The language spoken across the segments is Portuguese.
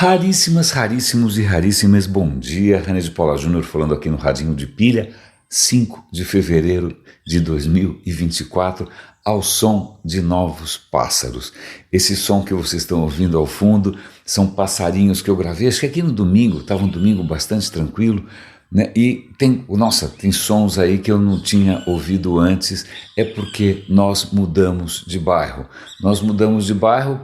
Raríssimas, raríssimos e raríssimas, bom dia. René de Paula Júnior falando aqui no Radinho de Pilha, 5 de fevereiro de 2024, ao som de novos pássaros. Esse som que vocês estão ouvindo ao fundo são passarinhos que eu gravei, acho que aqui no domingo, estava um domingo bastante tranquilo, né? E tem sons aí que eu não tinha ouvido antes, é porque nós mudamos de bairro. Nós mudamos de bairro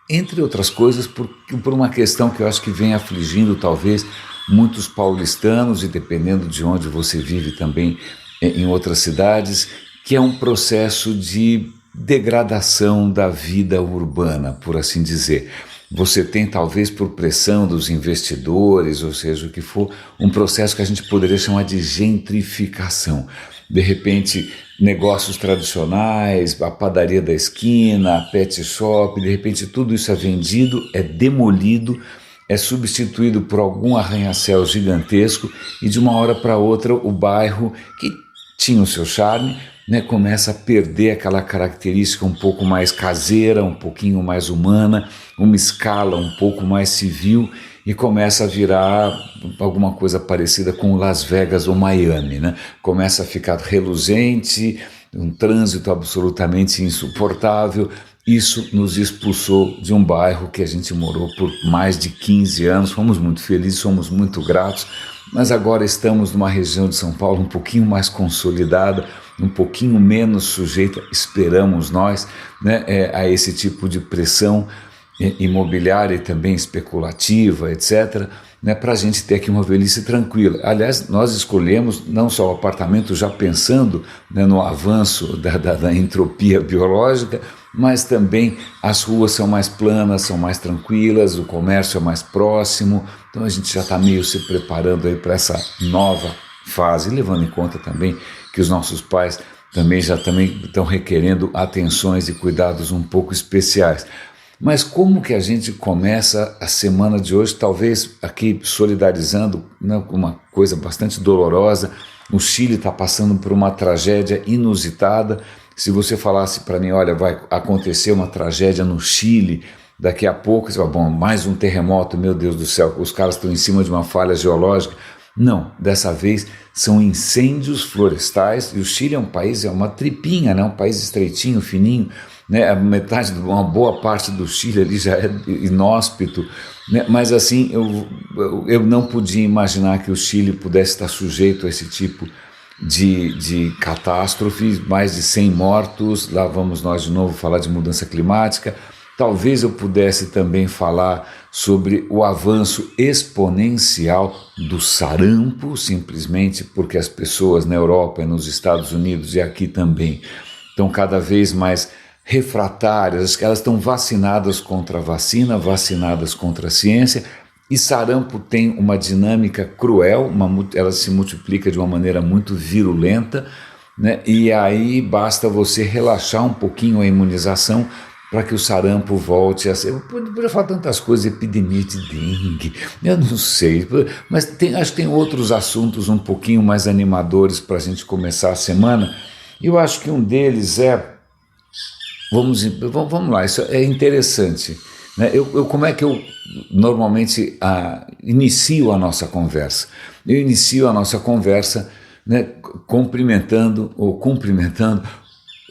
entre outras coisas, por uma questão que eu acho que vem afligindo talvez muitos paulistanos, e dependendo de onde você vive também em outras cidades, que é um processo de degradação da vida urbana, por assim dizer. Você tem, talvez por pressão dos investidores, ou seja, o que for, um processo que a gente poderia chamar de gentrificação. De repente, negócios tradicionais, a padaria da esquina, a pet shop, de repente tudo isso é vendido, é demolido, é substituído por algum arranha-céu gigantesco e de uma hora para outra o bairro, que tinha o seu charme, né, começa a perder aquela característica um pouco mais caseira, um pouquinho mais humana, uma escala um pouco mais civil e começa a virar alguma coisa parecida com Las Vegas ou Miami, né? Começa a ficar reluzente, um trânsito absolutamente insuportável. Isso nos expulsou de um bairro que a gente morou por mais de 15 anos, fomos muito felizes, somos muito gratos, mas agora estamos numa região de São Paulo um pouquinho mais consolidada, um pouquinho menos sujeita, esperamos nós, né, a esse tipo de pressão imobiliária e também especulativa, etc., né, para a gente ter aqui uma velhice tranquila. Aliás, nós escolhemos não só o apartamento já pensando, né, no avanço da entropia biológica, mas também as ruas são mais planas, são mais tranquilas, o comércio é mais próximo, então a gente já está meio se preparando aí para essa nova fase, levando em conta também que os nossos pais também estão requerendo atenções e cuidados um pouco especiais. Mas como que a gente começa a semana de hoje, talvez aqui solidarizando, né, com uma coisa bastante dolorosa? O Chile está passando por uma tragédia inusitada. Se você falasse para mim, olha, vai acontecer uma tragédia no Chile daqui a pouco, você fala, bom, mais um terremoto, meu Deus do céu, os caras estão em cima de uma falha geológica. Não, dessa vez são incêndios florestais, e o Chile é um país, é uma tripinha, né, um país estreitinho, fininho, né, uma boa parte do Chile ali já é inóspito, né, mas assim, eu não podia imaginar que o Chile pudesse estar sujeito a esse tipo de catástrofe, mais de 100 mortos, lá vamos nós de novo falar de mudança climática. Talvez eu pudesse também falar sobre o avanço exponencial do sarampo, simplesmente porque as pessoas na Europa e nos Estados Unidos e aqui também estão cada vez mais refratárias, elas estão vacinadas contra a vacina, vacinadas contra a ciência, e sarampo tem uma dinâmica cruel, ela se multiplica de uma maneira muito virulenta, né? E aí basta você relaxar um pouquinho a imunização para que o sarampo volte a ser. Eu podia falar tantas coisas, epidemia de dengue, eu não sei, mas acho que tem outros assuntos um pouquinho mais animadores para a gente começar a semana. Eu acho que um deles vamos lá, isso é interessante, né? Como é que eu normalmente inicio a nossa conversa? Eu inicio a nossa conversa, né, cumprimentando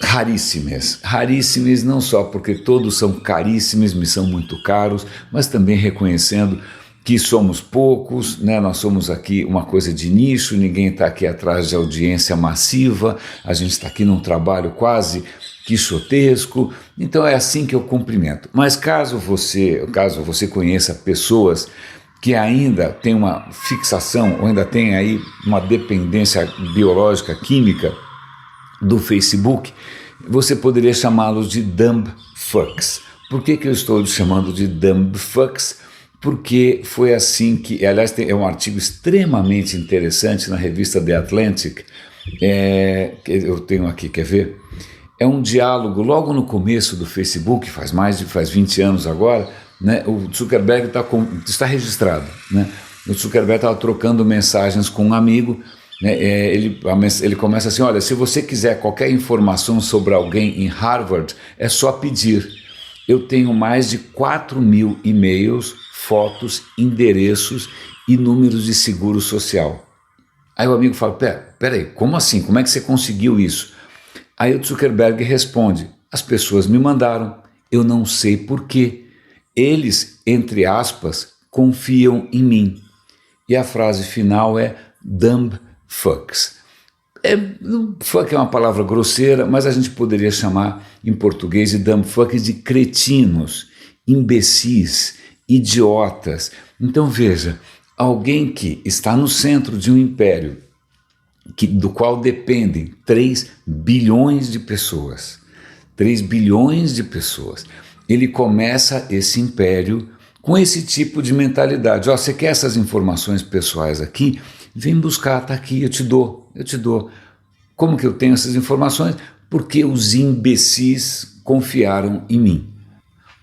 raríssimas, não só porque todos são caríssimos, me são muito caros, mas também reconhecendo que somos poucos, né? Nós somos aqui uma coisa de nicho, ninguém está aqui atrás de audiência massiva, a gente está aqui num trabalho quase quixotesco, então é assim que eu cumprimento. Mas caso você conheça pessoas que ainda têm uma fixação, ou ainda têm aí uma dependência biológica, química, do Facebook, você poderia chamá-los de dumb fucks. Por que eu estou chamando de dumb fucks? Porque foi assim que, aliás, é um artigo extremamente interessante na revista The Atlantic, eu tenho aqui, quer ver? É um diálogo logo no começo do Facebook, faz 20 anos agora, né? O Zuckerberg está registrado, né? O Zuckerberg estava trocando mensagens com um amigo, né? Ele começa assim, olha, se você quiser qualquer informação sobre alguém em Harvard, é só pedir. Eu tenho mais de 4.000 e-mails fotos, endereços e números de seguro social. Aí o amigo fala, peraí, como assim? Como é que você conseguiu isso? Aí o Zuckerberg responde, as pessoas me mandaram, eu não sei por quê. Eles, entre aspas, confiam em mim. E a frase final é dumb fucks. Fuck é uma palavra grosseira, mas a gente poderia chamar em português de dumb fucks de cretinos, imbecis, idiotas. Então veja, alguém que está no centro de um império do qual dependem 3 bilhões de pessoas, 3 bilhões de pessoas, ele começa esse império com esse tipo de mentalidade. Você quer essas informações pessoais aqui? Vem buscar, está aqui, eu te dou. Como que eu tenho essas informações? Porque os imbecis confiaram em mim.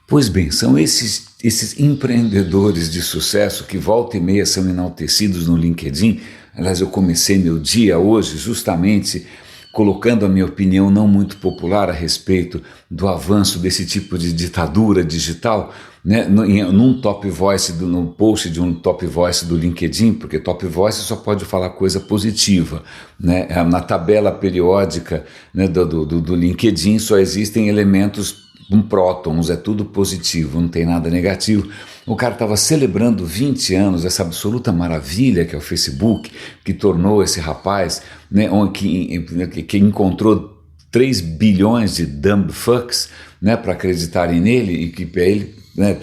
Pois bem, são esses empreendedores de sucesso que volta e meia são enaltecidos no LinkedIn. Aliás, eu comecei meu dia hoje justamente colocando a minha opinião não muito popular a respeito do avanço desse tipo de ditadura digital, né, num top voice, no post de um top voice do LinkedIn, porque top voice só pode falar coisa positiva, né? Na tabela periódica, né, do LinkedIn só existem elementos prótons, é tudo positivo, não tem nada negativo. O cara estava celebrando 20 anos, essa absoluta maravilha que é o Facebook, que tornou esse rapaz, né, que encontrou 3 bilhões de dumb fucks, né, para acreditarem nele e que ele, né,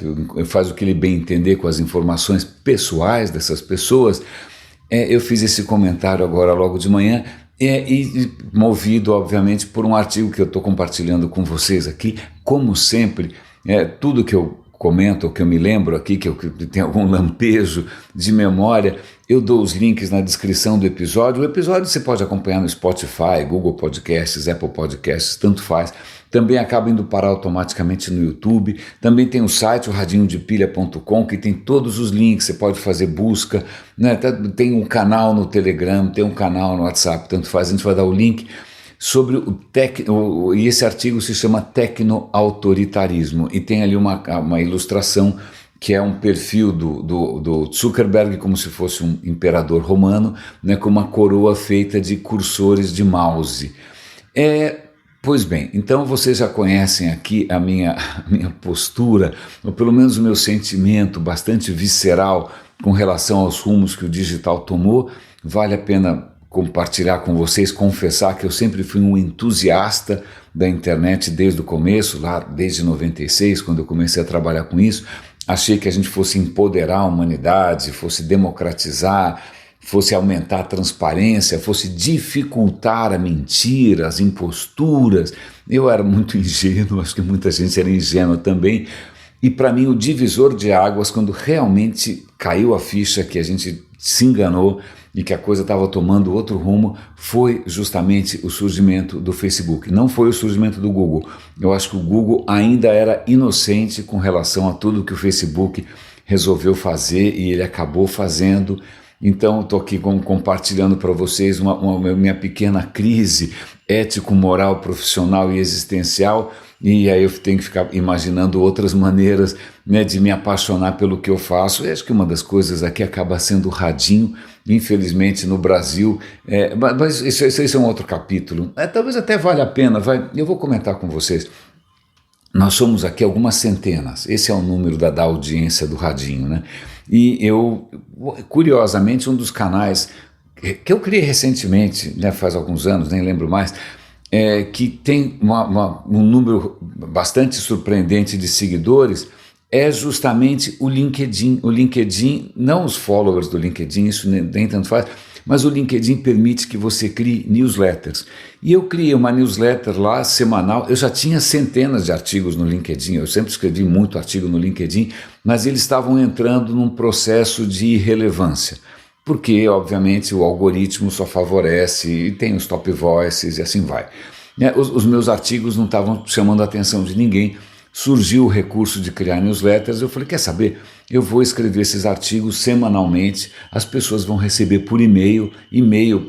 faz o que ele bem entender com as informações pessoais dessas pessoas. Eu fiz esse comentário agora logo de manhã, e movido, obviamente, por um artigo que eu estou compartilhando com vocês aqui. Como sempre, tudo que eu comento, ou que eu me lembro aqui, que eu tenho algum lampejo de memória, eu dou os links na descrição do episódio. O episódio você pode acompanhar no Spotify, Google Podcasts, Apple Podcasts, tanto faz. Também acaba indo parar automaticamente no YouTube. Também tem o site, o radinhodepilha.com, que tem todos os links, você pode fazer busca, né? Tem um canal no Telegram, tem um canal no WhatsApp, tanto faz. A gente vai dar o link sobre e esse artigo se chama Tecno-autoritarismo, e tem ali uma ilustração que é um perfil do Zuckerberg como se fosse um imperador romano, né, com uma coroa feita de cursores de mouse. Pois bem, então vocês já conhecem aqui a minha postura, ou pelo menos o meu sentimento bastante visceral com relação aos rumos que o digital tomou. Vale a pena compartilhar com vocês, confessar que eu sempre fui um entusiasta da internet desde o começo, lá desde 96, quando eu comecei a trabalhar com isso. Achei que a gente fosse empoderar a humanidade, fosse democratizar, fosse aumentar a transparência, fosse dificultar a mentira, as imposturas. Eu era muito ingênuo, acho que muita gente era ingênua também. E para mim o divisor de águas, quando realmente caiu a ficha que a gente se enganou e que a coisa estava tomando outro rumo, foi justamente o surgimento do Facebook. Não foi o surgimento do Google. Eu acho que o Google ainda era inocente com relação a tudo que o Facebook resolveu fazer e ele acabou fazendo. Então estou aqui compartilhando para vocês uma minha pequena crise ético, moral, profissional e existencial, e aí eu tenho que ficar imaginando outras maneiras, né, de me apaixonar pelo que eu faço. Eu acho que uma das coisas aqui acaba sendo o radinho, infelizmente no Brasil, mas isso é um outro capítulo. Talvez até valha a pena, eu vou comentar com vocês. Nós somos aqui algumas centenas, esse é o número da audiência do radinho, né? E eu, curiosamente, um dos canais que eu criei recentemente, né, faz alguns anos, nem lembro mais, que tem um número bastante surpreendente de seguidores, é justamente o LinkedIn. O LinkedIn, não os followers do LinkedIn, isso nem tanto faz, mas o LinkedIn permite que você crie newsletters. E eu criei uma newsletter lá, semanal. Eu já tinha centenas de artigos no LinkedIn, eu sempre escrevi muito artigo no LinkedIn, mas eles estavam entrando num processo de irrelevância, porque, obviamente, o algoritmo só favorece, e tem os top voices e assim vai. Os meus artigos não estavam chamando a atenção de ninguém. Surgiu o recurso de criar newsletters, eu falei, quer saber, eu vou escrever esses artigos semanalmente, as pessoas vão receber por e-mail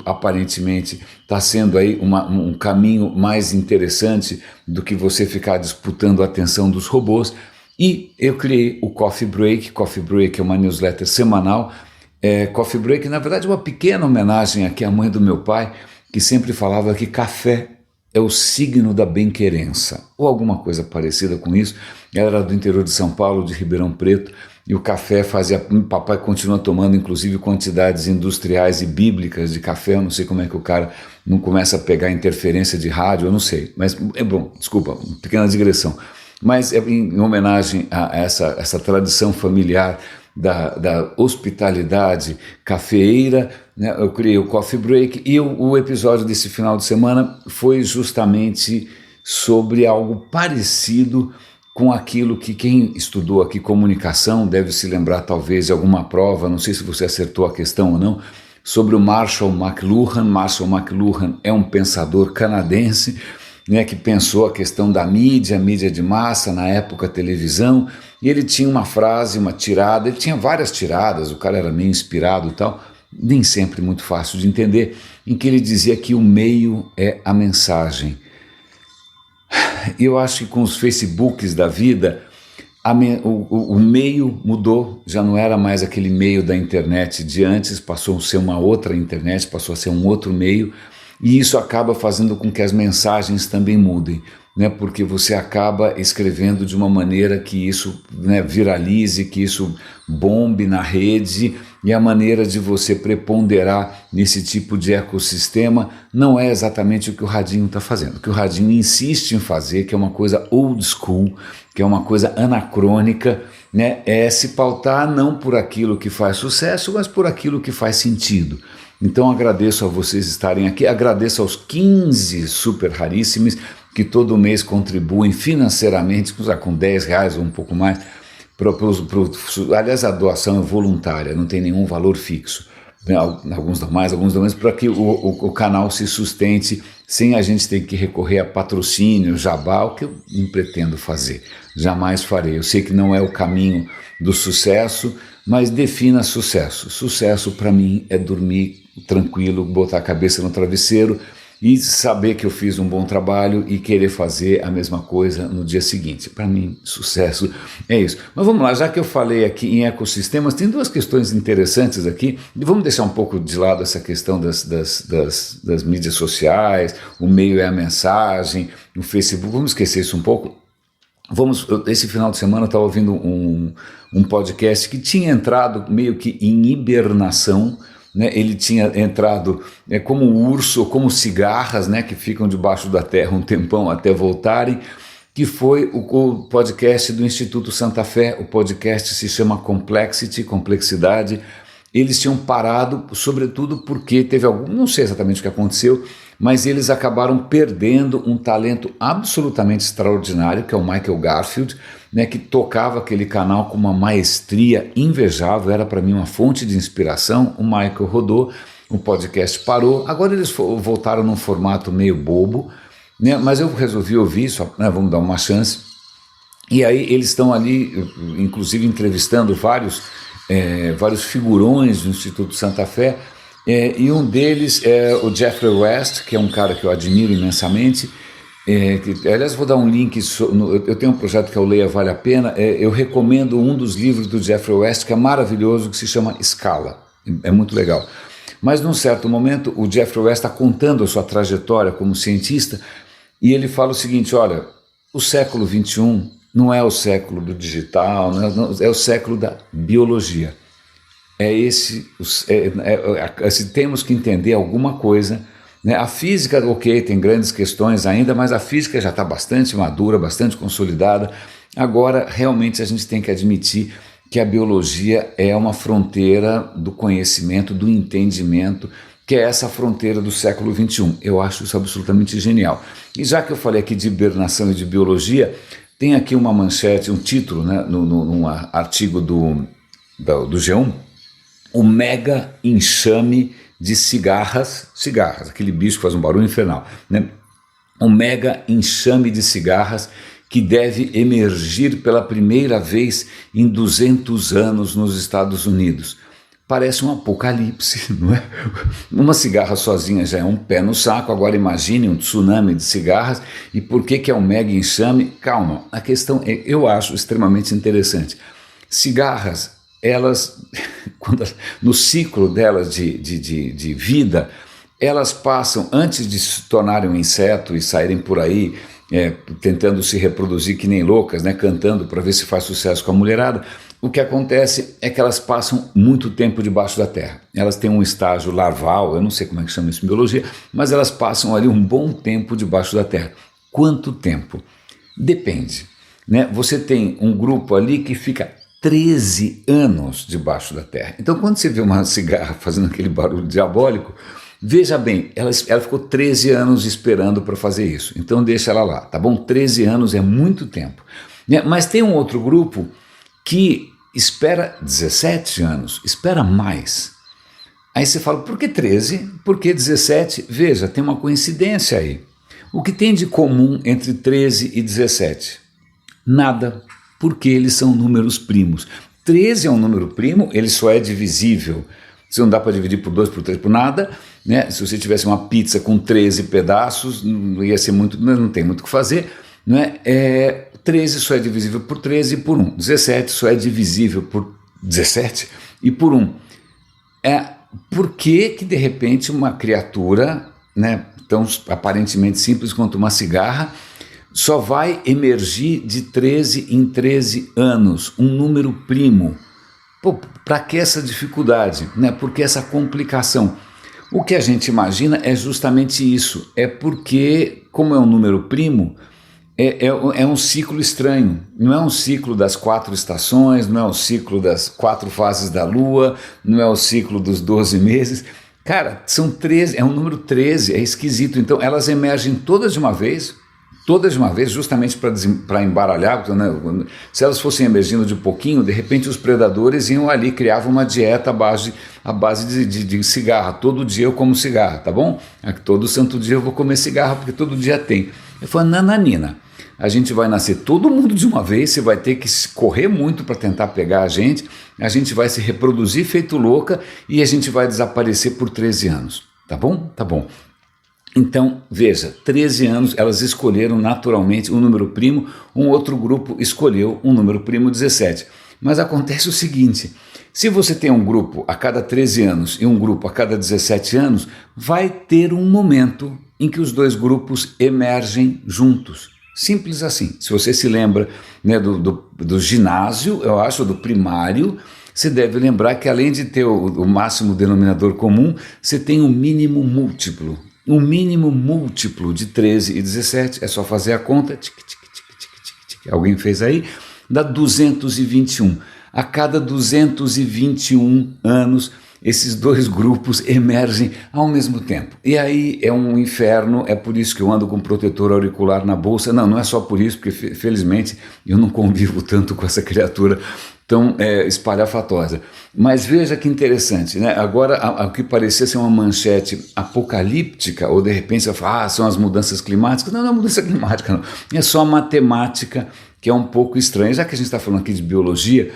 aparentemente está sendo aí um caminho mais interessante do que você ficar disputando a atenção dos robôs, E eu criei o Coffee Break. Coffee Break é uma newsletter semanal. Coffee Break, na verdade, é uma pequena homenagem aqui à mãe do meu pai, que sempre falava que café é o signo da bem-querença, ou alguma coisa parecida com isso. Ela era do interior de São Paulo, de Ribeirão Preto, e o café fazia... Papai continua tomando, inclusive, quantidades industriais e bíblicas de café. Eu não sei como é que o cara não começa a pegar interferência de rádio, eu não sei. Mas, bom, desculpa, pequena digressão. Mas é em homenagem a essa tradição familiar da hospitalidade cafeeira, né? Eu criei o Coffee Break, e o episódio desse final de semana foi justamente sobre algo parecido com aquilo que quem estudou aqui comunicação deve se lembrar talvez de alguma prova, não sei se você acertou a questão ou não, sobre o Marshall McLuhan. Marshall McLuhan é um pensador canadense, né, que pensou a questão da mídia de massa, na época televisão, e ele tinha uma frase, uma tirada, ele tinha várias tiradas, o cara era meio inspirado e tal, nem sempre muito fácil de entender, em que ele dizia que o meio é a mensagem. Eu acho que com os Facebooks da vida, o meio mudou, já não era mais aquele meio da internet de antes, passou a ser uma outra internet, passou a ser um outro meio, e isso acaba fazendo com que as mensagens também mudem, né? Porque você acaba escrevendo de uma maneira que isso, né, viralize, que isso bombe na rede, e a maneira de você preponderar nesse tipo de ecossistema não é exatamente o que o radinho está fazendo. O que o radinho insiste em fazer, que é uma coisa old school, que é uma coisa anacrônica, né, é se pautar não por aquilo que faz sucesso, mas por aquilo que faz sentido. Então agradeço a vocês estarem aqui, agradeço aos 15 super raríssimos que todo mês contribuem financeiramente, com R$10 ou um pouco mais. Aliás, a doação é voluntária, não tem nenhum valor fixo. Alguns dão mais, alguns dão menos, para que o canal se sustente sem a gente ter que recorrer a patrocínio, jabá, o que eu não pretendo fazer. Jamais farei. Eu sei que não é o caminho do sucesso, mas defina sucesso. Sucesso para mim é dormir tranquilo, botar a cabeça no travesseiro e saber que eu fiz um bom trabalho e querer fazer a mesma coisa no dia seguinte. Para mim, sucesso é isso. Mas vamos lá, já que eu falei aqui em ecossistemas, tem duas questões interessantes aqui, e vamos deixar um pouco de lado essa questão das mídias sociais, o meio é a mensagem, o Facebook, vamos esquecer isso um pouco. Esse final de semana eu estava ouvindo um podcast que tinha entrado meio que em hibernação, né? Ele tinha entrado como urso, ou como cigarras, né, que ficam debaixo da terra um tempão até voltarem, que foi o podcast do Instituto Santa Fé. O podcast se chama Complexidade. Eles tinham parado, sobretudo porque teve não sei exatamente o que aconteceu, mas eles acabaram perdendo um talento absolutamente extraordinário, que é o Michael Garfield, né, que tocava aquele canal com uma maestria invejável, era para mim uma fonte de inspiração. O Michael rodou, o podcast parou, agora eles voltaram num formato meio bobo, né, mas eu resolvi ouvir, vamos dar uma chance, e aí eles estão ali, inclusive entrevistando vários figurões do Instituto Santa Fé, e um deles é o Jeffrey West, que é um cara que eu admiro imensamente. Aliás, vou dar um link, eu tenho um projeto que é o Leia Vale a Pena, eu recomendo um dos livros do Jeffrey West, que é maravilhoso, que se chama Escala, é muito legal. Mas num certo momento o Jeffrey West está contando a sua trajetória como cientista, e ele fala o seguinte: olha, o século XXI não é o século do digital, é o século da biologia. Temos que entender alguma coisa, né? A física, ok, tem grandes questões ainda, mas a física já está bastante madura, bastante consolidada. Agora, realmente, a gente tem que admitir que a biologia é uma fronteira do conhecimento, do entendimento, que é essa fronteira do século XXI. Eu acho isso absolutamente genial. E já que eu falei aqui de hibernação e de biologia, tem aqui uma manchete, um título, né, num artigo do G1, o mega enxame de cigarras, aquele bicho que faz um barulho infernal, né? Um mega enxame de cigarras que deve emergir pela primeira vez em 200 anos nos Estados Unidos. parece um apocalipse, não é? Uma cigarra sozinha já é um pé no saco, agora imagine um tsunami de cigarras. E por que é um mega enxame? Calma, a questão eu acho extremamente interessante. Cigarras, elas, no ciclo delas de vida, elas passam, antes de se tornarem um inseto e saírem por aí tentando se reproduzir que nem loucas, né, cantando para ver se faz sucesso com a mulherada, o que acontece é que elas passam muito tempo debaixo da terra. Elas têm um estágio larval, eu não sei como é que chama isso em biologia, mas elas passam ali um bom tempo debaixo da terra. Quanto tempo? Depende, né? Você tem um grupo ali que fica 13 anos debaixo da terra. Então, quando você vê uma cigarra fazendo aquele barulho diabólico, veja bem, ela ficou 13 anos esperando para fazer isso. Então, deixa ela lá, tá bom? 13 anos é muito tempo, né? Mas tem um outro grupo que espera 17 anos, espera mais. Aí você fala, por que 13? Por que 17? Veja, tem uma coincidência aí. O que tem de comum entre 13 e 17? Nada, porque eles são números primos. 13 é um número primo, ele só é divisível. Se não dá para dividir por 2, por 3, por nada, né? Se você tivesse uma pizza com 13 pedaços, não ia ser muito, não tem muito o que fazer, não é? 13 só é divisível por 13 e por 1. 17 só é divisível por 17 e por 1. Por que de repente uma criatura, né, tão aparentemente simples quanto uma cigarra só vai emergir de 13 em 13 anos, um número primo? Para que essa dificuldade, né? Por que essa complicação? O que a gente imagina é justamente isso, é porque, como é um número primo, é um ciclo estranho, não é um ciclo das 4 estações, não é um ciclo das 4 fases da lua, não é o ciclo dos 12 meses. Cara, são 13, é um número 13, é esquisito. Então elas emergem todas de uma vez justamente para embaralhar, né? Se elas fossem emergindo de pouquinho, de repente os predadores iam ali, criavam uma dieta à base de cigarra. Todo dia eu como cigarra, tá bom? Todo santo dia eu vou comer cigarra, porque todo dia tem. Eu falei, nananina, a gente vai nascer todo mundo de uma vez, você vai ter que correr muito para tentar pegar a gente vai se reproduzir feito louca e a gente vai desaparecer por 13 anos, tá bom? Tá bom. Então, veja, 13 anos elas escolheram naturalmente um número primo, um outro grupo escolheu um número primo 17. Mas acontece o seguinte, se você tem um grupo a cada 13 anos e um grupo a cada 17 anos, vai ter um momento em que os dois grupos emergem juntos. Simples assim. Se você se lembra, né, do ginásio, eu acho, do primário, você deve lembrar que além de ter o máximo denominador comum, você tem um mínimo múltiplo. Um mínimo múltiplo de 13 e 17, é só fazer a conta, alguém fez aí, dá 221. A cada 221 anos, esses dois grupos emergem ao mesmo tempo. E aí é um inferno, é por isso que eu ando com protetor auricular na bolsa. Não é só por isso, porque felizmente eu não convivo tanto com essa criatura tão espalhafatosa. Mas veja que interessante, né? Agora, o que parecia ser uma manchete apocalíptica, ou de repente você fala, são as mudanças climáticas. Não é mudança climática, não. É só a matemática que é um pouco estranha. Já que a gente está falando aqui de biologia,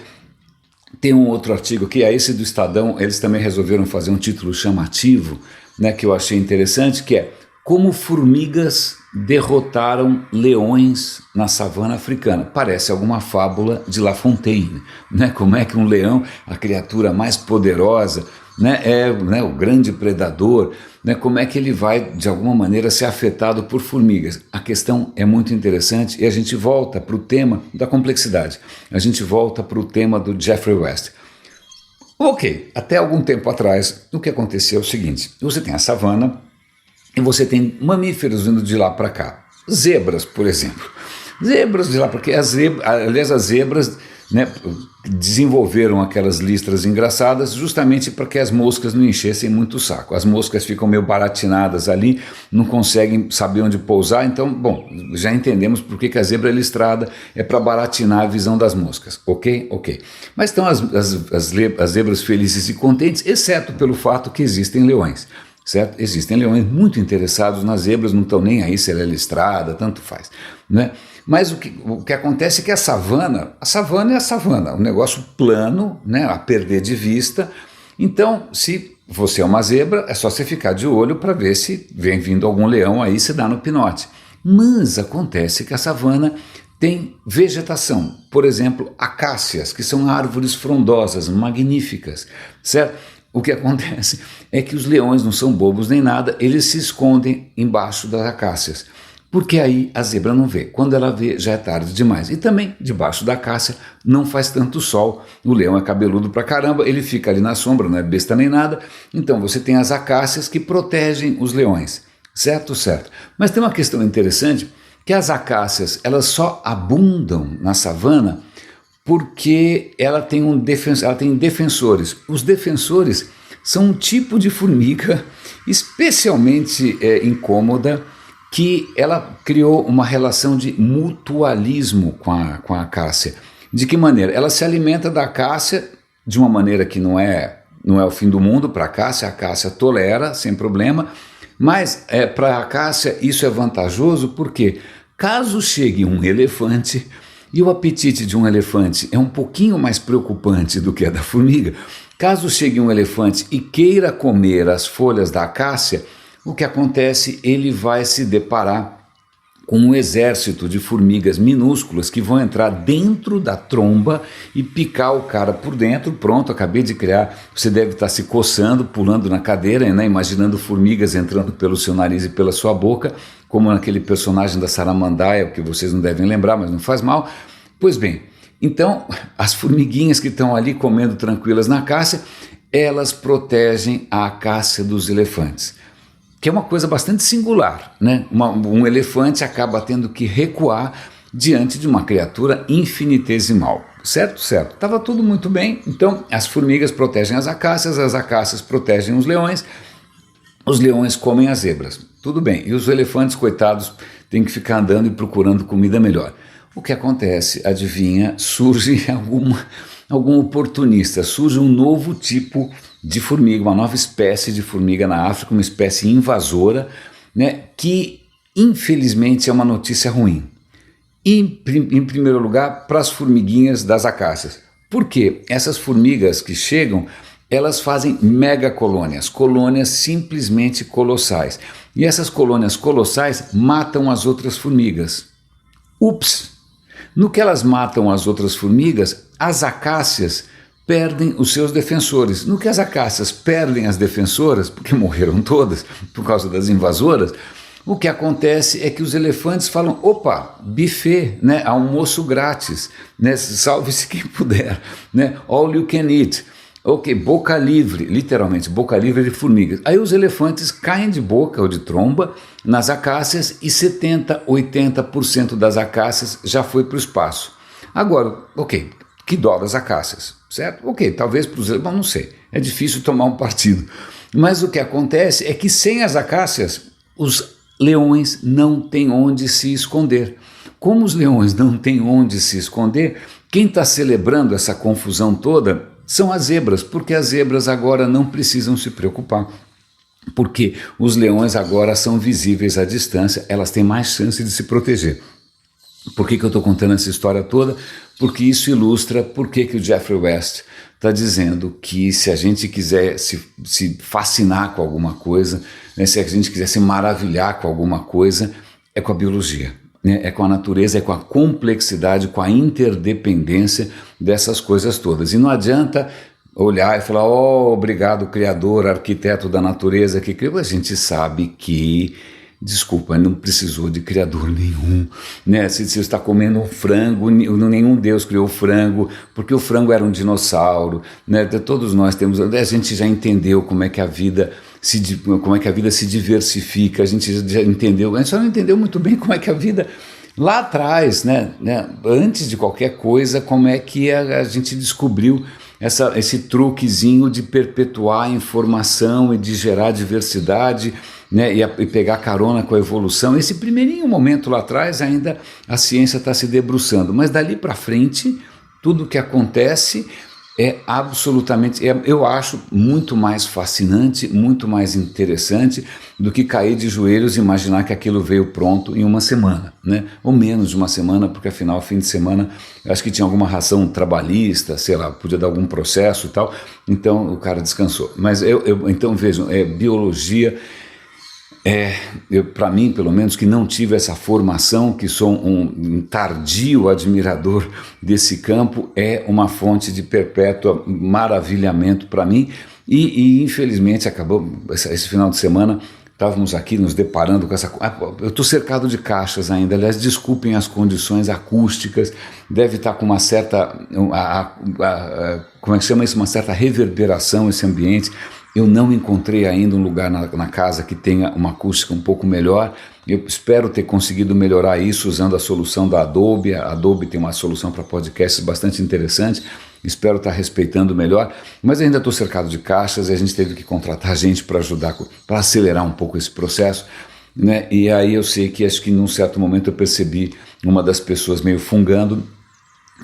tem um outro artigo aqui, esse do Estadão, eles também resolveram fazer um título chamativo, né, que eu achei interessante, que é Como formigas derrotaram leões na savana africana. Parece alguma fábula de La Fontaine, né? Como é que um leão, a criatura mais poderosa, né, o grande predador, né, como é que ele vai, de alguma maneira, ser afetado por formigas? A questão é muito interessante e a gente volta para o tema da complexidade. A gente volta para o tema do Geoffrey West. Ok, até algum tempo atrás, o que acontecia é o seguinte, você tem a savana e você tem mamíferos vindo de lá para cá. Zebras, por exemplo. Zebras de lá para cá. Aliás, as zebras, né, desenvolveram aquelas listras engraçadas justamente para que as moscas não enchessem muito o saco. As moscas ficam meio baratinadas ali, não conseguem saber onde pousar, então, bom, já entendemos por que a zebra é listrada, é para baratinar a visão das moscas, ok? Ok. Mas estão as zebras felizes e contentes, exceto pelo fato que existem leões. Certo? Existem leões muito interessados nas zebras, não estão nem aí se ela é listrada, tanto faz, né? Mas o que acontece é que a savana é a savana, um negócio plano, né, a perder de vista, Então, se você é uma zebra, é só você ficar de olho para ver se vem vindo algum leão aí, se dá no pinote. Mas acontece que a savana tem vegetação, por exemplo, acácias, que são árvores frondosas, magníficas, certo? O que acontece é que os leões não são bobos nem nada, eles se escondem embaixo das acácias, porque aí a zebra não vê. Quando ela vê, já é tarde demais. E também, debaixo da acácia, não faz tanto sol. O leão é cabeludo pra caramba, ele fica ali na sombra, não é besta nem nada. Então você tem as acácias que protegem os leões, certo? Certo. Mas tem uma questão interessante, que as acácias, elas só abundam na savana porque ela tem defensores. Os defensores são um tipo de formiga especialmente incômoda, que ela criou uma relação de mutualismo com a acácia. De que maneira? Ela se alimenta da acácia de uma maneira que não é o fim do mundo para a acácia tolera sem problema, mas para a acácia isso é vantajoso porque caso chegue um elefante, e o apetite de um elefante é um pouquinho mais preocupante do que a da formiga, caso chegue um elefante e queira comer as folhas da acácia, o que acontece? Ele vai se deparar com um exército de formigas minúsculas que vão entrar dentro da tromba e picar o cara por dentro. Pronto, acabei de criar. Você deve estar se coçando, pulando na cadeira, né? Imaginando formigas entrando pelo seu nariz e pela sua boca, como naquele personagem da Saramandaia, que vocês não devem lembrar, mas não faz mal. Pois bem, então as formiguinhas que estão ali comendo tranquilas na acácia, elas protegem a acácia dos elefantes, que é uma coisa bastante singular, né? Um elefante acaba tendo que recuar diante de uma criatura infinitesimal, certo? Certo. Estava tudo muito bem, então as formigas protegem as acácias protegem os leões comem as zebras, tudo bem. E os elefantes, coitados, têm que ficar andando e procurando comida melhor. O que acontece? Adivinha? Surge algum oportunista, surge um novo tipo de formiga, uma nova espécie de formiga na África, uma espécie invasora, né, que infelizmente é uma notícia ruim. Em primeiro lugar, para as formiguinhas das acácias. Por quê? Essas formigas que chegam, elas fazem megacolônias, colônias simplesmente colossais. E essas colônias colossais matam as outras formigas. Ups! No que elas matam as outras formigas, as acácias perdem os seus defensores. No que as acácias perdem as defensoras, porque morreram todas por causa das invasoras, o que acontece é que os elefantes falam, opa, buffet, né, almoço grátis, né, salve-se quem puder, né, all you can eat. Ok, boca livre, literalmente, boca livre de formigas. Aí os elefantes caem de boca ou de tromba nas acácias e 70%, 80% das acácias já foi para o espaço. Agora, ok, que dó das acácias, certo? Ok, talvez para os elefantes, não sei, é difícil tomar um partido. Mas o que acontece é que sem as acácias, os leões não têm onde se esconder. Como os leões não têm onde se esconder, quem está celebrando essa confusão toda são as zebras, porque as zebras agora não precisam se preocupar, porque os leões agora são visíveis à distância, elas têm mais chance de se proteger. Por que eu estou contando essa história toda? Porque isso ilustra por que o Jeffrey West está dizendo que se a gente quiser se fascinar com alguma coisa, né, se a gente quiser se maravilhar com alguma coisa, é com a biologia. É com a natureza, é com a complexidade, com a interdependência dessas coisas todas. E não adianta olhar e falar, obrigado, criador, arquiteto da natureza que criou. A gente sabe que, desculpa, não precisou de criador nenhum, né? Se você está comendo um frango, nenhum Deus criou o frango, porque o frango era um dinossauro, né? Todos nós temos, a gente já entendeu como é que a vida se diversifica, a gente já entendeu, a gente só não entendeu muito bem como é que a vida lá atrás, né, antes de qualquer coisa, como é que a gente descobriu esse truquezinho de perpetuar a informação e de gerar diversidade, né, e pegar carona com a evolução. Esse primeirinho momento lá atrás ainda a ciência está se debruçando, mas dali para frente tudo que acontece é absolutamente, eu acho muito mais fascinante, muito mais interessante do que cair de joelhos e imaginar que aquilo veio pronto em uma semana, né? Ou menos de uma semana, porque afinal, fim de semana, eu acho que tinha alguma razão trabalhista, sei lá, podia dar algum processo e tal, então o cara descansou. Mas então vejam, biologia. Para mim, pelo menos, que não tive essa formação, que sou um tardio admirador desse campo, é uma fonte de perpétua maravilhamento para mim. E infelizmente acabou esse final de semana. Estávamos aqui nos deparando com essa. Eu estou cercado de caixas ainda. Aliás, desculpem as condições acústicas. Deve estar com uma certa. Como é que chama isso? Uma certa reverberação esse ambiente. Eu não encontrei ainda um lugar na casa que tenha uma acústica um pouco melhor. Eu espero ter conseguido melhorar isso usando a solução da Adobe. A Adobe tem uma solução para podcasts bastante interessante. Espero estar respeitando melhor, mas ainda estou cercado de caixas e a gente teve que contratar gente para ajudar, para acelerar um pouco esse processo, né? E aí eu sei que acho que num certo momento eu percebi uma das pessoas meio fungando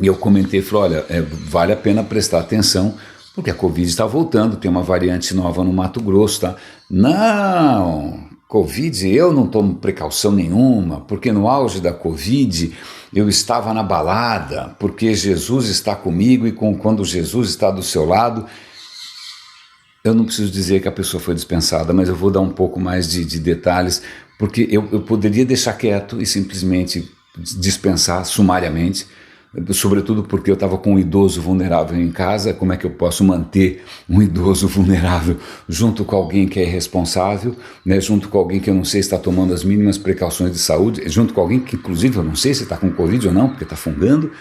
e eu comentei, falei, olha, vale a pena prestar atenção porque a Covid está voltando, tem uma variante nova no Mato Grosso, tá? Não, Covid, eu não tomo precaução nenhuma, porque no auge da Covid eu estava na balada, porque Jesus está comigo e quando Jesus está do seu lado, eu não preciso dizer que a pessoa foi dispensada, mas eu vou dar um pouco mais de detalhes, porque eu poderia deixar quieto e simplesmente dispensar sumariamente, sobretudo porque eu estava com um idoso vulnerável em casa. Como é que eu posso manter um idoso vulnerável junto com alguém que é irresponsável, né? Junto com alguém que eu não sei se está tomando as mínimas precauções de saúde, junto com alguém que inclusive eu não sei se está com Covid ou não, porque está fungando,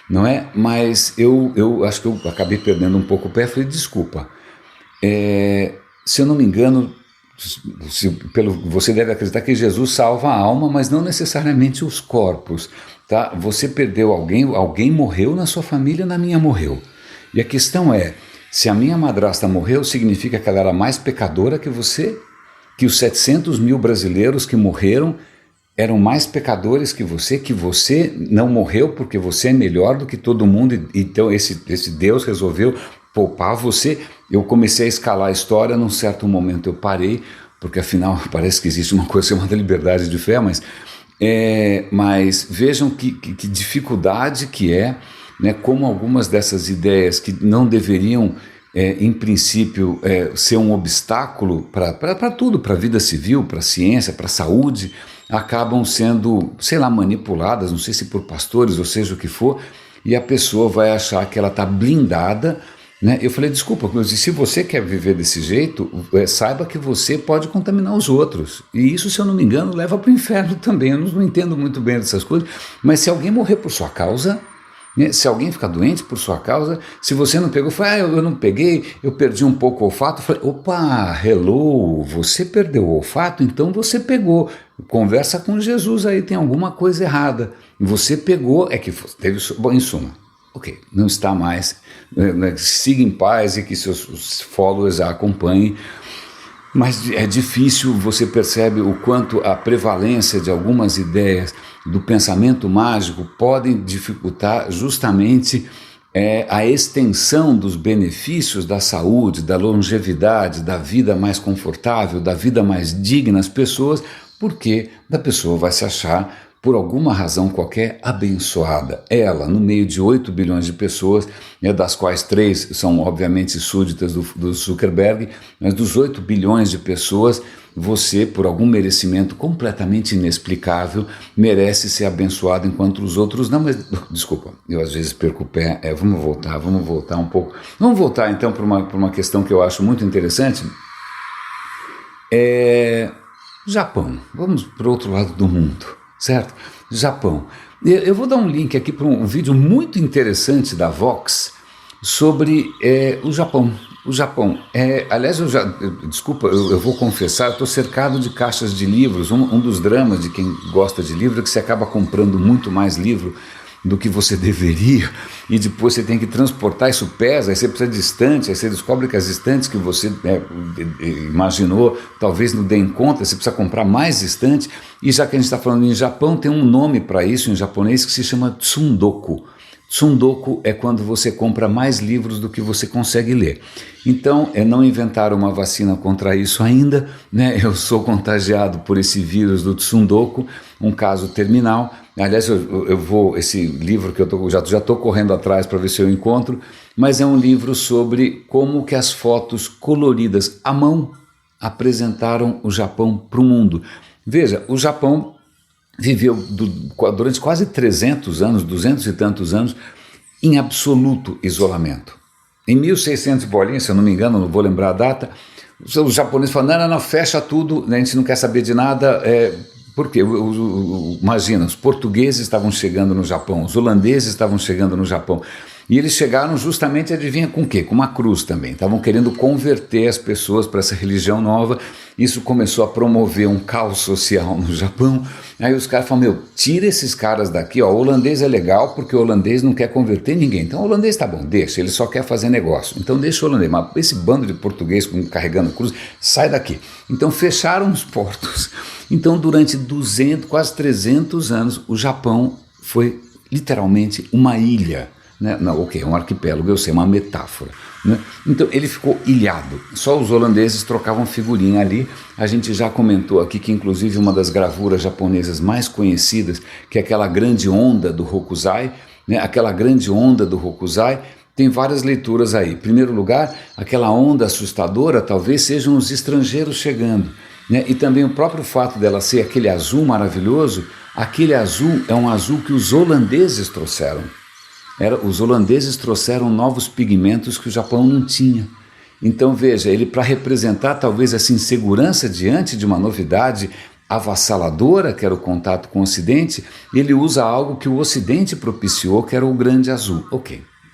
não é? Mas eu acho que eu acabei perdendo um pouco o pé. Falei, desculpa, se eu não me engano, você deve acreditar que Jesus salva a alma, mas não necessariamente os corpos. Tá? Você perdeu alguém morreu na sua família, na minha morreu. E a questão é, se a minha madrasta morreu, significa que ela era mais pecadora que você? Que os 700 mil brasileiros que morreram eram mais pecadores que você não morreu porque você é melhor do que todo mundo, então esse Deus resolveu poupar você? Eu comecei a escalar a história, num certo momento eu parei, porque afinal parece que existe uma coisa chamada liberdade de fé, mas vejam que dificuldade que é, né, como algumas dessas ideias que não deveriam, em princípio, ser um obstáculo para tudo, para a vida civil, para a ciência, para a saúde, acabam sendo, sei lá, manipuladas, não sei se por pastores ou seja o que for, e a pessoa vai achar que ela está blindada, né? Eu falei, desculpa, mas se você quer viver desse jeito, saiba que você pode contaminar os outros. E isso, se eu não me engano, leva para o inferno também. Eu não entendo muito bem dessas coisas, mas se alguém morrer por sua causa, né? Se alguém ficar doente por sua causa, se você não pegou, fala, eu não peguei, eu perdi um pouco o olfato. Eu falei, opa, hello, você perdeu o olfato, então você pegou. Conversa com Jesus aí, tem alguma coisa errada. Você pegou, que teve, bom, em suma. Ok, não está mais, siga em paz e que seus followers a acompanhem, mas é difícil, você percebe o quanto a prevalência de algumas ideias do pensamento mágico podem dificultar justamente a extensão dos benefícios da saúde, da longevidade, da vida mais confortável, da vida mais digna às pessoas, porque a pessoa vai se achar, por alguma razão qualquer, abençoada. Ela, no meio de 8 bilhões de pessoas, das quais 3 são obviamente súditas do Zuckerberg, mas dos 8 bilhões de pessoas, você, por algum merecimento completamente inexplicável, merece ser abençoado enquanto os outros não. Mas, desculpa, eu às vezes perco o pé. Vamos voltar um pouco. Vamos voltar então para uma questão que eu acho muito interessante. Japão. Vamos para o outro lado do mundo. Certo? Japão. Eu vou dar um link aqui para um vídeo muito interessante da Vox sobre o Japão. O Japão. Aliás, desculpa, eu vou confessar, eu estou cercado de caixas de livros. Um dos dramas de quem gosta de livro é que você acaba comprando muito mais livro do que você deveria, e depois você tem que transportar, isso pesa, aí você precisa de estante, aí você descobre que as estantes que você imaginou talvez não deem conta, você precisa comprar mais estante. E já que a gente está falando em Japão, tem um nome para isso em japonês que se chama tsundoku. Tsundoku é quando você compra mais livros do que você consegue ler. Então, não inventaram uma vacina contra isso ainda, né? Eu sou contagiado por esse vírus do Tsundoku, um caso terminal. Aliás, eu vou, esse livro que eu já estou correndo atrás para ver se eu encontro, mas é um livro sobre como que as fotos coloridas à mão apresentaram o Japão para o mundo. Veja, o Japão viveu durante quase 300 anos, 200 e tantos anos, em absoluto isolamento. Em 1600 bolinha, se eu não me engano, não vou lembrar a data, os japoneses falaram, não, fecha tudo, a gente não quer saber de nada, por quê? Imagina, os portugueses estavam chegando no Japão, os holandeses estavam chegando no Japão, e eles chegaram justamente, adivinha com o quê? Com uma cruz também. Estavam querendo converter as pessoas para essa religião nova. Isso começou a promover um caos social no Japão. Aí os caras falaram, tira esses caras daqui, ó, o holandês é legal porque o holandês não quer converter ninguém. Então o holandês tá bom, deixa, ele só quer fazer negócio. Então deixa o holandês, mas esse bando de português carregando cruz, sai daqui. Então fecharam os portos. Então durante 200, quase 300 anos, o Japão foi literalmente uma ilha. Não, ok, um arquipélago, eu sei, uma metáfora. Né? Então ele ficou ilhado, só os holandeses trocavam figurinha ali. A gente já comentou aqui que inclusive uma das gravuras japonesas mais conhecidas, que é aquela grande onda do Hokusai, né? Aquela grande onda do Hokusai tem várias leituras aí. Em primeiro lugar, aquela onda assustadora talvez sejam os estrangeiros chegando, né? E também o próprio fato dela ser aquele azul maravilhoso, aquele azul é um azul que os holandeses trouxeram. Os holandeses trouxeram novos pigmentos que o Japão não tinha. Então veja, ele para representar talvez essa insegurança diante de uma novidade avassaladora, que era o contato com o Ocidente, ele usa algo que o Ocidente propiciou, que era o grande azul.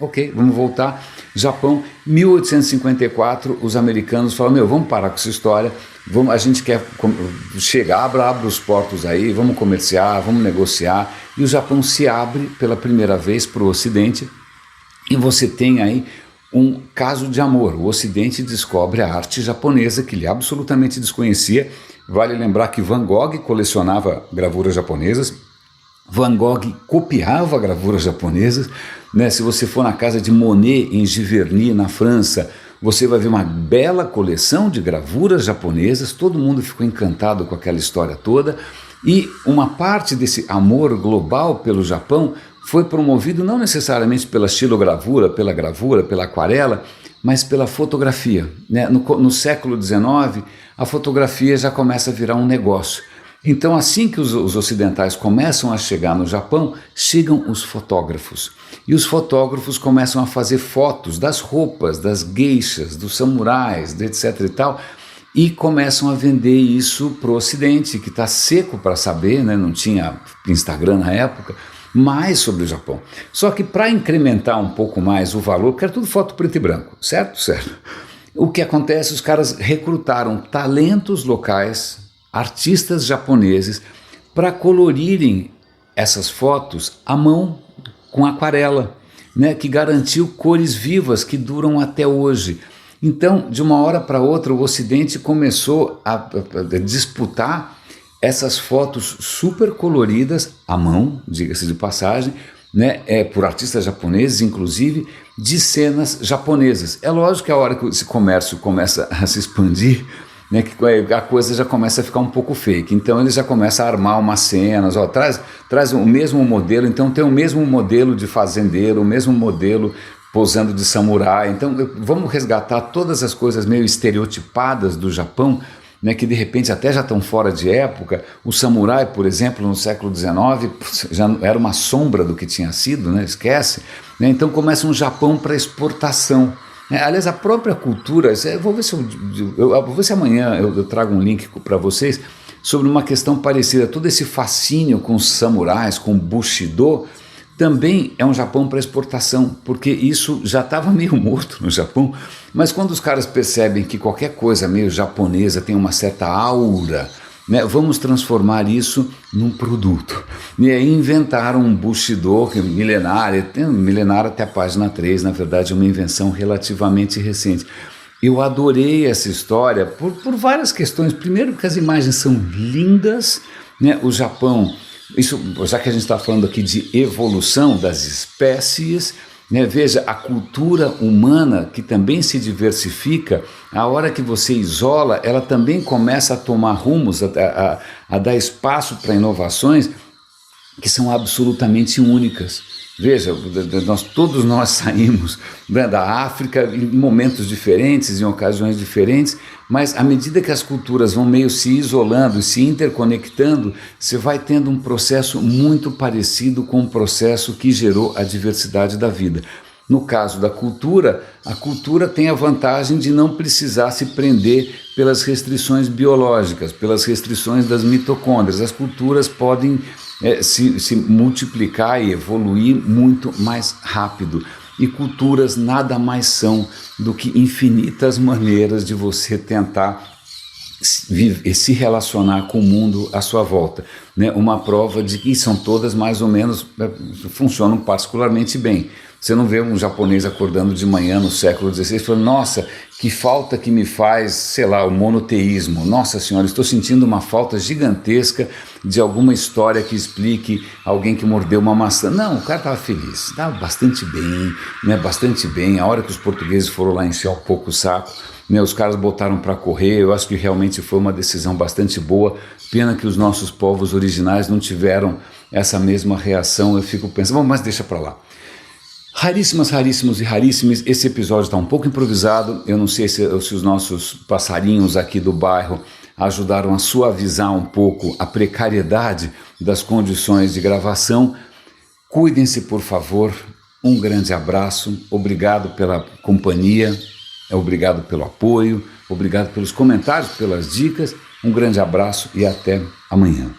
Ok, vamos voltar. Japão, 1854, os americanos falam, vamos parar com essa história, a gente quer chegar, abre os portos aí, vamos comerciar, vamos negociar, e o Japão se abre pela primeira vez para o Ocidente, e você tem aí um caso de amor. O Ocidente descobre a arte japonesa, que ele absolutamente desconhecia. Vale lembrar que Van Gogh colecionava gravuras japonesas, Van Gogh copiava gravuras japonesas, né? Se você for na casa de Monet em Giverny, na França, você vai ver uma bela coleção de gravuras japonesas. Todo mundo ficou encantado com aquela história toda, e uma parte desse amor global pelo Japão foi promovido não necessariamente pela xilogravura, pela aquarela, mas pela fotografia, né? No século XIX, a fotografia já começa a virar um negócio. Então, assim que os ocidentais começam a chegar no Japão, chegam os fotógrafos. E os fotógrafos começam a fazer fotos das roupas, das geishas, dos samurais, etc. e tal, e começam a vender isso para o Ocidente, que está seco para saber, né? Não tinha Instagram na época, mais sobre o Japão. Só que para incrementar um pouco mais o valor, porque era tudo foto preto e branco, certo? Certo. O que acontece? Os caras recrutaram talentos locais, artistas japoneses, para colorirem essas fotos à mão com aquarela, né, que garantiu cores vivas que duram até hoje. Então, de uma hora para outra, o Ocidente começou a disputar essas fotos super coloridas à mão, diga-se de passagem, né, por artistas japoneses, inclusive, de cenas japonesas. É lógico que a hora que esse comércio começa a se expandir, né, que a coisa já começa a ficar um pouco fake. Então eles já começam a armar umas cenas, traz o mesmo modelo, então tem o mesmo modelo de fazendeiro, o mesmo modelo posando de samurai. Então vamos resgatar todas as coisas meio estereotipadas do Japão, né, que de repente até já estão fora de época. O samurai, por exemplo, no século XIX, já era uma sombra do que tinha sido, né, esquece. Né, então começa um Japão para exportação. Aliás, a própria cultura, eu vou ver se amanhã eu trago um link para vocês sobre uma questão parecida. Todo esse fascínio com os samurais, com o Bushido, também é um Japão para exportação, porque isso já estava meio morto no Japão, mas quando os caras percebem que qualquer coisa meio japonesa tem uma certa aura, né, vamos transformar isso num produto. E aí inventaram um Bushido, que é milenar até a página 3, na verdade é uma invenção relativamente recente. Eu adorei essa história por várias questões. Primeiro porque as imagens são lindas, né? O Japão Isso, já que a gente está falando aqui de evolução das espécies, né, veja, a cultura humana que também se diversifica, a hora que você isola, ela também começa a tomar rumos, a dar espaço para inovações que são absolutamente únicas. Veja, todos nós saímos, né, da África em momentos diferentes, em ocasiões diferentes, mas à medida que as culturas vão meio se isolando e se interconectando, você vai tendo um processo muito parecido com o processo que gerou a diversidade da vida. No caso da cultura, a cultura tem a vantagem de não precisar se prender pelas restrições biológicas, pelas restrições das mitocôndrias. As culturas podem se multiplicar e evoluir muito mais rápido. E culturas nada mais são do que infinitas maneiras de você tentar se relacionar com o mundo à sua volta, né? Uma prova de que são todas mais ou menos, funcionam particularmente bem. Você não vê um japonês acordando de manhã no século XVI falando, nossa, que falta que me faz, sei lá, o monoteísmo. Nossa senhora, estou sentindo uma falta gigantesca de alguma história que explique alguém que mordeu uma maçã. Não, o cara estava feliz, estava bastante bem, né? Bastante bem. A hora que os portugueses foram lá encher um pouco o saco, né, os caras botaram para correr. Eu acho que realmente foi uma decisão bastante boa. Pena que os nossos povos originais não tiveram essa mesma reação. Eu fico pensando, bom, mas deixa para lá. Raríssimos e raríssimos, esse episódio está um pouco improvisado, eu não sei se os nossos passarinhos aqui do bairro ajudaram a suavizar um pouco a precariedade das condições de gravação. Cuidem-se, por favor, um grande abraço, obrigado pela companhia, obrigado pelo apoio, obrigado pelos comentários, pelas dicas, um grande abraço e até amanhã.